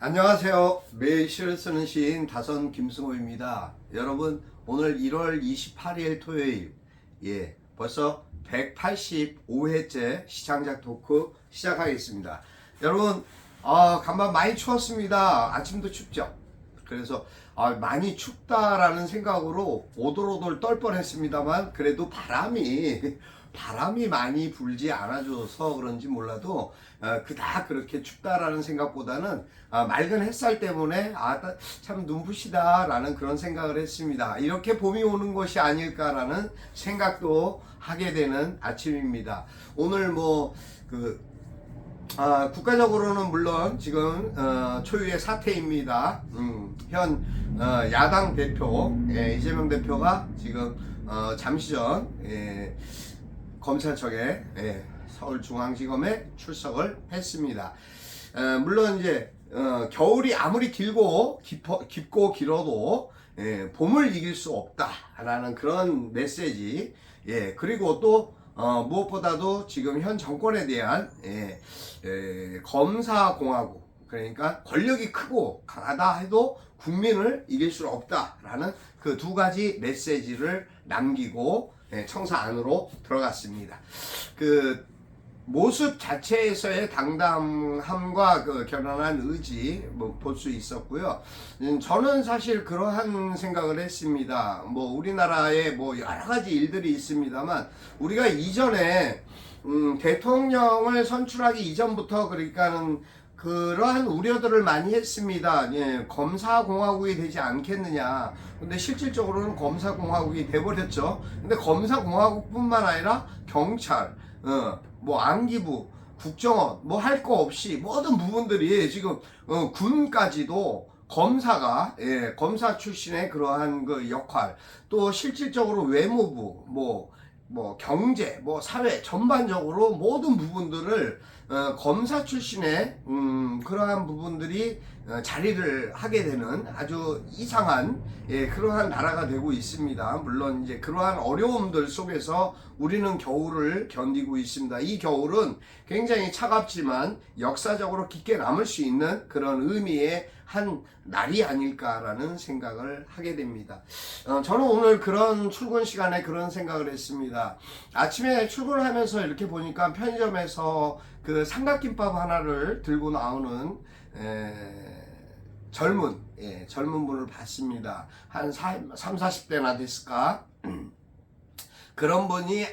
안녕하세요. 매일 시를 쓰는 시인 다선 김승호입니다. 여러분, 오늘 1월 28일 토요일, 벌써 185회째 시창작 토크 시작하겠습니다. 여러분, 간밤 많이 추웠습니다. 아침도 춥죠? 그래서 많이 춥다라는 생각으로 오돌오돌 떨 뻔했습니다만, 그래도 바람이 많이 불지 않아줘서 그런지 몰라도 그닥 그렇게 춥다라는 생각보다는 맑은 햇살 때문에 참 눈부시다라는 그런 생각을 했습니다. 이렇게 봄이 오는 것이 아닐까라는 생각도 하게 되는 아침입니다. 오늘 국가적으로는 물론 지금 초유의 사태입니다. 현 야당 대표 이재명 대표가 지금 잠시 전 검찰청에 서울중앙지검에 출석을 했습니다. 물론 이제 겨울이 아무리 깊고 길어도 봄을 이길 수 없다라는 그런 메시지. 그리고 또 무엇보다도 지금 현 정권에 대한 검사공화국, 그러니까 권력이 크고 강하다 해도 국민을 이길 수 없다라는 그 두 가지 메시지를 남기고 청사 안으로 들어갔습니다. 그 모습 자체에서의 당당함과 그 결연한 의지 볼 수 있었고요. 저는 사실 그러한 생각을 했습니다. 우리나라에 여러 가지 일들이 있습니다만 우리가 이전에 대통령을 선출하기 이전부터 그러니까는 그러한 우려들을 많이 했습니다. 검사공화국이 되지 않겠느냐. 근데 실질적으로는 검사공화국이 돼버렸죠. 근데 검사공화국뿐만 아니라 경찰, 안기부, 국정원, 할 거 없이 모든 부분들이 지금 군까지도 검사 출신의 그러한 그 역할, 또 실질적으로 외무부, 경제, 사회 전반적으로 모든 부분들을 검사 출신의 그러한 부분들이 자리를 하게 되는 아주 이상한 그러한 나라가 되고 있습니다. 물론 이제 그러한 어려움들 속에서 우리는 겨울을 견디고 있습니다. 이 겨울은 굉장히 차갑지만 역사적으로 깊게 남을 수 있는 그런 의미의 한 날이 아닐까라는 생각을 하게 됩니다. 저는 오늘 그런 출근 시간에 그런 생각을 했습니다. 아침에 출근을 하면서 이렇게 보니까 편의점에서 그 삼각김밥 하나를 들고 나오는 젊은 분을 봤습니다. 한 30-40대나 됐을까? 그런 분이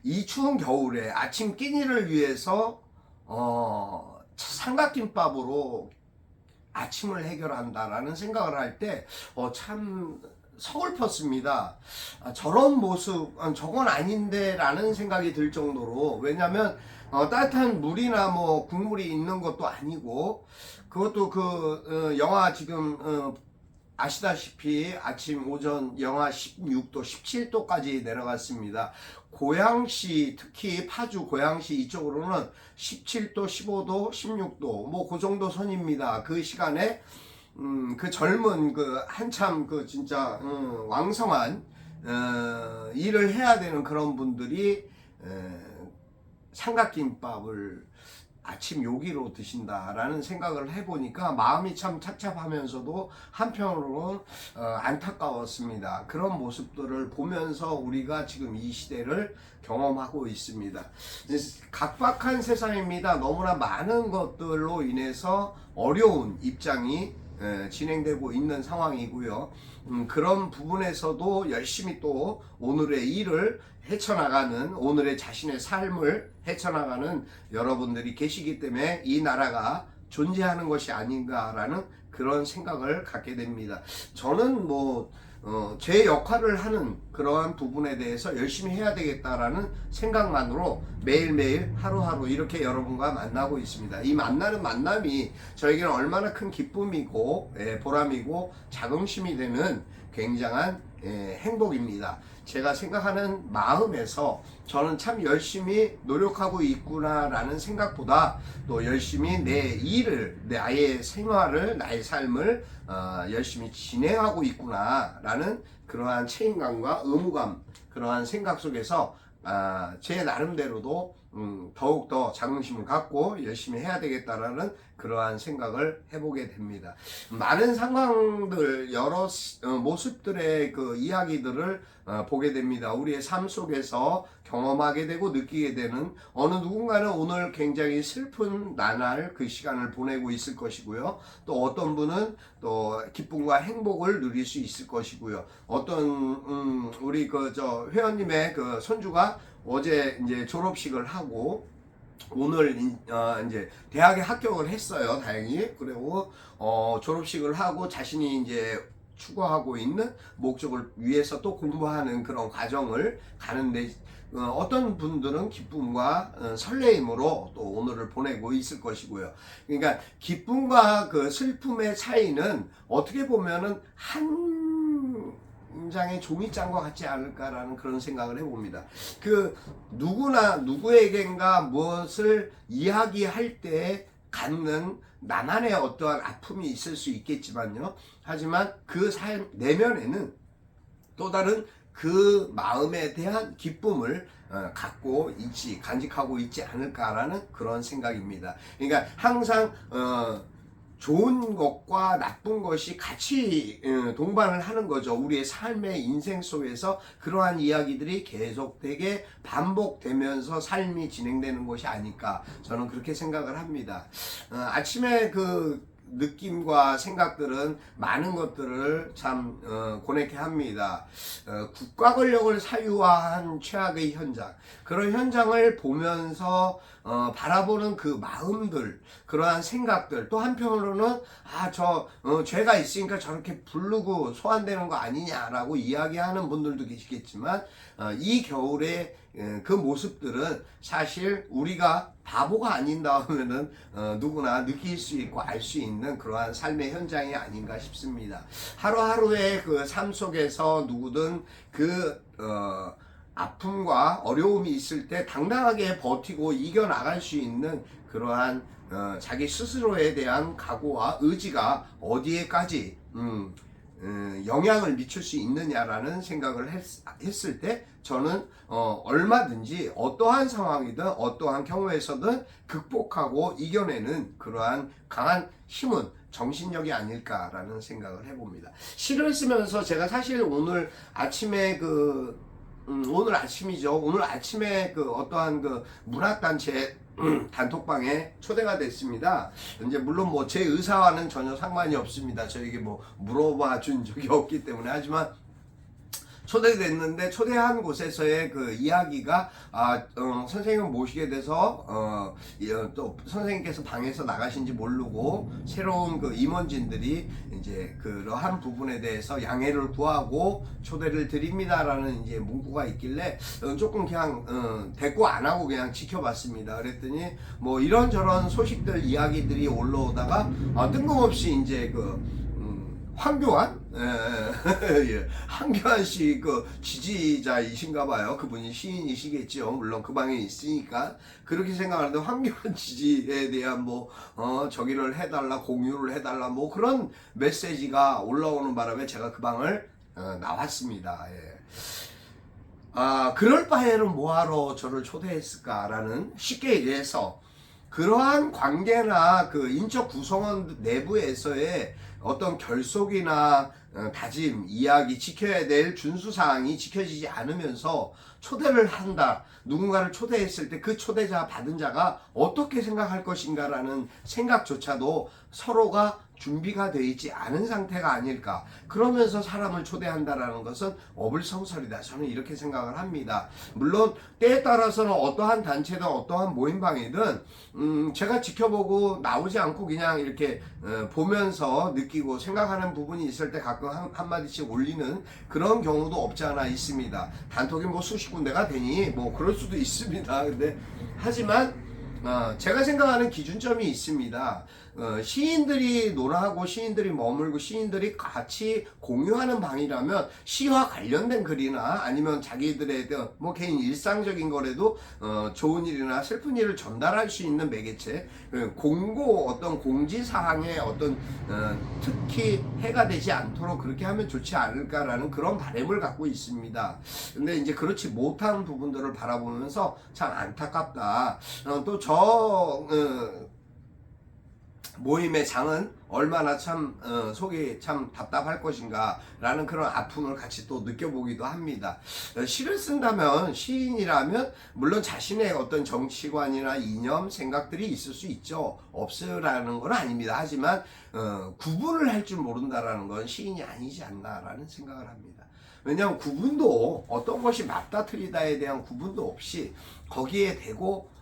이 추운 겨울에 아침 끼니를 위해서 삼각김밥으로 아침을 해결한다라는 생각을 할 때 참 서글펐습니다. 저런 모습, 저건 아닌데 라는 생각이 들 정도로, 왜냐면 따뜻한 물이나 국물이 있는 것도 아니고, 그것도 영하 지금 아시다시피 아침 오전 영하 16도 17도까지 내려갔습니다. 고양시, 특히 파주 고양시 이쪽으로는 17도 15도 16도 그 정도 선입니다. 그 시간에 그 젊은 한참 진짜 왕성한 일을 해야 되는 그런 분들이 삼각김밥을 아침 요기로 드신다라는 생각을 해보니까 마음이 참 착잡하면서도 한편으로는 안타까웠습니다. 그런 모습들을 보면서 우리가 지금 이 시대를 경험하고 있습니다. 각박한 세상입니다. 너무나 많은 것들로 인해서 어려운 입장이 진행되고 있는 상황이고요. 그런 부분에서도 열심히 또 오늘의 일을 헤쳐나가는, 오늘의 자신의 삶을 헤쳐나가는 여러분들이 계시기 때문에 이 나라가 존재하는 것이 아닌가라는 그런 생각을 갖게 됩니다. 저는 제 역할을 하는 그러한 부분에 대해서 열심히 해야 되겠다라는 생각만으로 매일매일 하루하루 이렇게 여러분과 만나고 있습니다. 이 만나는 만남이 저에게는 얼마나 큰 기쁨이고 보람이고 자긍심이 되는 굉장한 행복입니다. 제가 생각하는 마음에서 저는 참 열심히 노력하고 있구나라는 생각보다 또 열심히 내 일을, 나의 생활을, 나의 삶을 열심히 진행하고 있구나라는 그러한 책임감과 의무감, 그러한 생각 속에서 제 나름대로도 더욱더 자긍심을 갖고 열심히 해야 되겠다라는 그러한 생각을 해보게 됩니다. 많은 상황들, 여러 모습들의 그 이야기들을 보게 됩니다. 우리의 삶 속에서 경험하게 되고 느끼게 되는 어느 누군가는 오늘 굉장히 슬픈 나날 그 시간을 보내고 있을 것이고요. 또 어떤 분은 또 기쁨과 행복을 누릴 수 있을 것이고요. 어떤 우리 그 회원님의 그 손주가 어제 이제 졸업식을 하고 오늘 이제 대학에 합격을 했어요. 다행히. 그리고 졸업식을 하고 자신이 이제 추구하고 있는 목적을 위해서 또 공부하는 그런 과정을 가는데 어떤 분들은 기쁨과 설레임으로 또 오늘을 보내고 있을 것이고요. 그러니까 기쁨과 그 슬픔의 차이는 어떻게 보면은 한 장의 종이장과 같지 않을까라는 그런 생각을 해봅니다. 그 누구나 누구에겐가 무엇을 이야기할 때 갖는 나만의 어떠한 아픔이 있을 수 있겠지만요. 하지만 그 삶 내면에는 또 다른 그 마음에 대한 기쁨을 갖고 있지, 간직하고 있지 않을까라는 그런 생각입니다. 그러니까 항상 좋은 것과 나쁜 것이 같이 동반을 하는 거죠. 우리의 삶의 인생 속에서 그러한 이야기들이 계속되게 반복되면서 삶이 진행되는 것이 아닐까, 저는 그렇게 생각을 합니다. 아침에 그 느낌과 생각들은 많은 것들을 참 고뇌케 합니다. 국가 권력을 사유화한 최악의 현장, 그런 현장을 보면서 바라보는 그 마음들, 그러한 생각들, 또 한편으로는 죄가 있으니까 저렇게 부르고 소환되는 거 아니냐라고 이야기하는 분들도 계시겠지만 이 겨울에 그 모습들은 사실 우리가 바보가 아닌다 하면은 누구나 느낄 수 있고 알 수 있는 그러한 삶의 현장이 아닌가 싶습니다. 하루하루의 그 삶 속에서 누구든 그 아픔과 어려움이 있을 때 당당하게 버티고 이겨나갈 수 있는 그러한 자기 스스로에 대한 각오와 의지가 어디에까지 영향을 미칠 수 있느냐라는 생각을 했을 때 저는 얼마든지 어떠한 상황이든 어떠한 경우에서든 극복하고 이겨내는 그러한 강한 힘은 정신력이 아닐까라는 생각을 해봅니다. 시를 쓰면서 제가 사실 오늘 아침에 오늘 아침이죠. 오늘 아침에 그 어떠한 그 문학단체 단톡방에 초대가 됐습니다. 이제 물론 뭐 제 의사와는 전혀 상관이 없습니다. 저에게 뭐 물어봐 준 적이 없기 때문에. 하지만 초대됐는데 초대한 곳에서의 그 이야기가 선생님을 모시게 돼서 또 선생님께서 방에서 나가신지 모르고 새로운 그 임원진들이 이제 그러한 부분에 대해서 양해를 구하고 초대를 드립니다라는 이제 문구가 있길래 조금 그냥 대꾸 안 하고 그냥 지켜봤습니다. 그랬더니 뭐 이런저런 소식들 이야기들이 올라오다가 뜬금없이 이제 황교안? 예, 황교안 씨 그 지지자이신가 봐요. 그분이 시인이시겠죠. 물론 그 방에 있으니까. 그렇게 생각하는데 황교안 지지에 대한 저기를 해달라, 공유를 해달라, 뭐 그런 메시지가 올라오는 바람에 제가 그 방을 나왔습니다. 예. 그럴 바에는 뭐하러 저를 초대했을까라는, 쉽게 얘기해서 그러한 관계나 그 인적 구성원 내부에서의 어떤 결속이나 다짐, 이야기, 지켜야 될 준수사항이 지켜지지 않으면서 초대를 한다. 누군가를 초대했을 때 그 초대자 받은 자가 어떻게 생각할 것인가라는 생각조차도 서로가 준비가 되어 있지 않은 상태가 아닐까. 그러면서 사람을 초대한다라는 것은 어불성설이다. 저는 이렇게 생각을 합니다. 물론 때에 따라서는 어떠한 단체든 어떠한 모임방이든 제가 지켜보고 나오지 않고 그냥 이렇게 보면서 느끼고 생각하는 부분이 있을 때 가끔 한마디씩 올리는 그런 경우도 없지 않아 있습니다. 단톡이 뭐 수십 군데가 되니 뭐 그럴 수도 있습니다. 근데 하지만 제가 생각하는 기준점이 있습니다. 시인들이 논하고 시인들이 머물고 시인들이 같이 공유하는 방이라면 시와 관련된 글이나 아니면 자기들의 뭐 개인 일상적인 거라도 좋은 일이나 슬픈 일을 전달할 수 있는 매개체, 공고 어떤 공지사항에 어떤 특히 해가 되지 않도록 그렇게 하면 좋지 않을까라는 그런 바람을 갖고 있습니다. 근데 이제 그렇지 못한 부분들을 바라보면서 참 안타깝다. 또 모임의 장은 얼마나 참 속이 참 답답할 것인가 라는 그런 아픔을 같이 또 느껴보기도 합니다. 시를 쓴다면, 시인이라면 물론 자신의 어떤 정치관이나 이념, 생각들이 있을 수 있죠. 없으라는 건 아닙니다. 하지만 구분을 할 줄 모른다라는 건 시인이 아니지 않나라는 생각을 합니다. 왜냐하면 구분도 어떤 것이 맞다 틀리다에 대한 구분도 없이 거기에 대고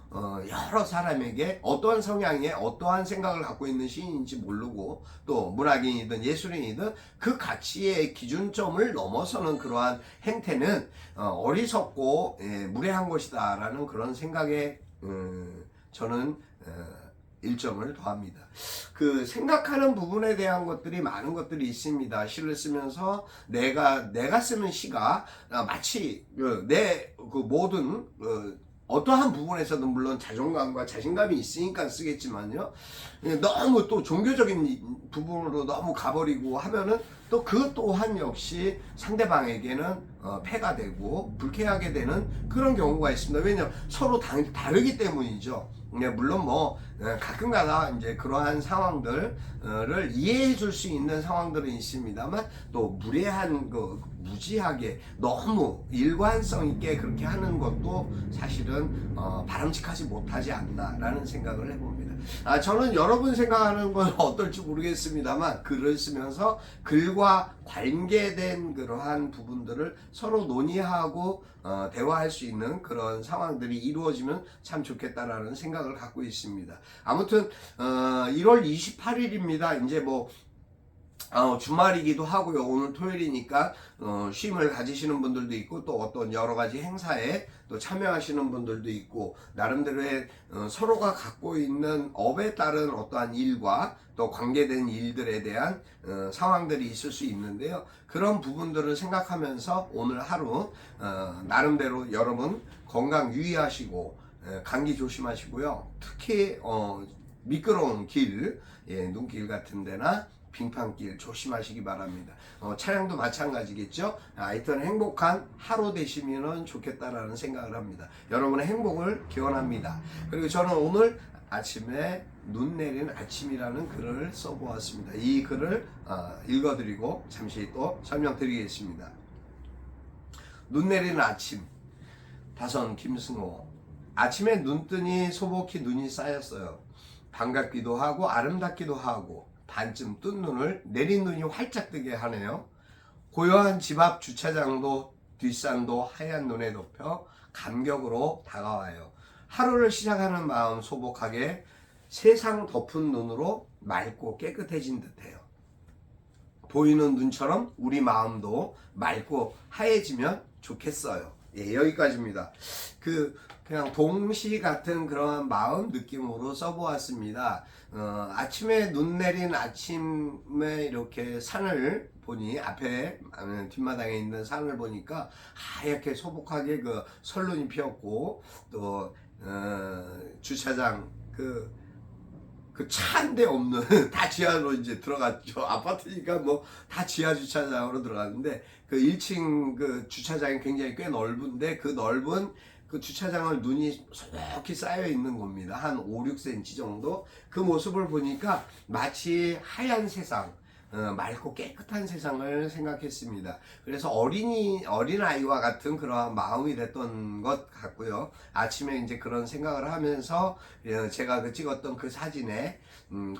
여러 사람에게 어떠한 성향에 어떠한 생각을 갖고 있는 시인인지 모르고 또 문학인이든 예술인이든 그 가치의 기준점을 넘어서는 그러한 행태는 어리석고 무례한 것이다 라는 그런 생각에 저는 일점을 더합니다. 그 생각하는 부분에 대한 것들이 많은 것들이 있습니다. 시를 쓰면서 내가 쓰는 시가 마치 내 그 모든 어떠한 부분에서든 물론 자존감과 자신감이 있으니까 쓰겠지만요. 너무 또 종교적인 부분으로 너무 가버리고 하면은 또 그 또한 역시 상대방에게는 폐가 되고 불쾌하게 되는 그런 경우가 있습니다. 왜냐하면 서로 다르기 때문이죠. 물론 뭐 가끔가다 이제 그러한 상황들을 이해해 줄 수 있는 상황들은 있습니다만 또 무례한 무지하게 너무 일관성 있게 그렇게 하는 것도 사실은 바람직하지 못하지 않나라는 생각을 해봅니다. 저는 여러분 생각하는 건 어떨지 모르겠습니다만 글을 쓰면서 글과 관계된 그러한 부분들을 서로 논의하고 대화할 수 있는 그런 상황들이 이루어지면 참 좋겠다라는 생각을 갖고 있습니다. 아무튼 1월 28일입니다. 이제 뭐 주말이기도 하고요. 오늘 토요일이니까 쉼을 가지시는 분들도 있고 또 어떤 여러 가지 행사에 또 참여하시는 분들도 있고 나름대로의 서로가 갖고 있는 업에 따른 어떠한 일과 또 관계된 일들에 대한 상황들이 있을 수 있는데요. 그런 부분들을 생각하면서 오늘 하루 나름대로 여러분 건강 유의하시고 감기 조심하시고요. 특히 미끄러운 길, 눈길 같은 데나 빙판길 조심하시기 바랍니다. 차량도 마찬가지겠죠. 하여튼 행복한 하루 되시면 좋겠다라는 생각을 합니다. 여러분의 행복을 기원합니다. 그리고 저는 오늘 아침에 눈 내린 아침이라는 글을 써보았습니다. 이 글을 읽어드리고 잠시 또 설명드리겠습니다. 눈 내리는 아침. 다선 김승호. 아침에 눈 뜨니 소복히 눈이 쌓였어요. 반갑기도 하고 아름답기도 하고 반쯤 뜬 눈을 내린 눈이 활짝 뜨게 하네요. 고요한 집 앞 주차장도 뒷산도 하얀 눈에 덮여 감격으로 다가와요. 하루를 시작하는 마음 소복하게 세상 덮은 눈으로 맑고 깨끗해진 듯해요. 보이는 눈처럼 우리 마음도 맑고 하얘지면 좋겠어요. 여기까지입니다. 그냥 동시 같은 그런 마음 느낌으로 써보았습니다. 아침에 눈 내린 아침에 이렇게 산을 보니 앞에 뒷마당에 있는 산을 보니까 하얗게 소복하게 그 설눈이 피었고 또 주차장 그 차 한 대 없는 다 지하로 이제 들어갔죠. 아파트니까 뭐 다 지하 주차장으로 들어갔는데 그 1층 그 주차장이 굉장히 꽤 넓은데 그 넓은 그 주차장을 눈이 소복히 쌓여 있는 겁니다. 한 5, 6cm 정도. 그 모습을 보니까 마치 하얀 세상, 맑고 깨끗한 세상을 생각했습니다. 그래서 어린아이와 같은 그러한 마음이 됐던 것 같고요. 아침에 이제 그런 생각을 하면서 제가 찍었던 그 사진에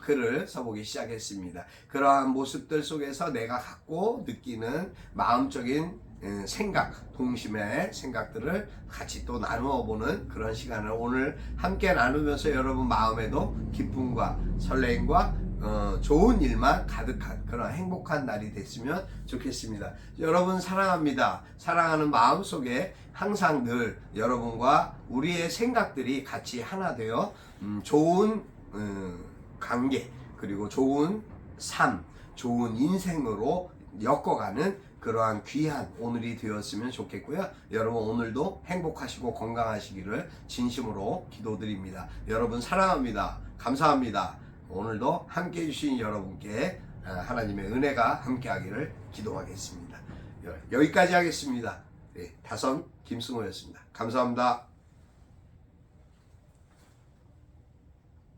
글을 써보기 시작했습니다. 그러한 모습들 속에서 내가 갖고 느끼는 마음적인 생각, 동심의 생각들을 같이 또 나누어 보는 그런 시간을 오늘 함께 나누면서 여러분 마음에도 기쁨과 설레임과 좋은 일만 가득한 그런 행복한 날이 됐으면 좋겠습니다. 여러분 사랑합니다. 사랑하는 마음 속에 항상 늘 여러분과 우리의 생각들이 같이 하나 되어 좋은 관계, 그리고 좋은 삶, 좋은 인생으로 엮어가는 그러한 귀한 오늘이 되었으면 좋겠고요. 여러분 오늘도 행복하시고 건강하시기를 진심으로 기도드립니다. 여러분 사랑합니다. 감사합니다. 오늘도 함께 해주신 여러분께 하나님의 은혜가 함께하기를 기도하겠습니다. 여기까지 하겠습니다. 네, 다선 김승호였습니다. 감사합니다.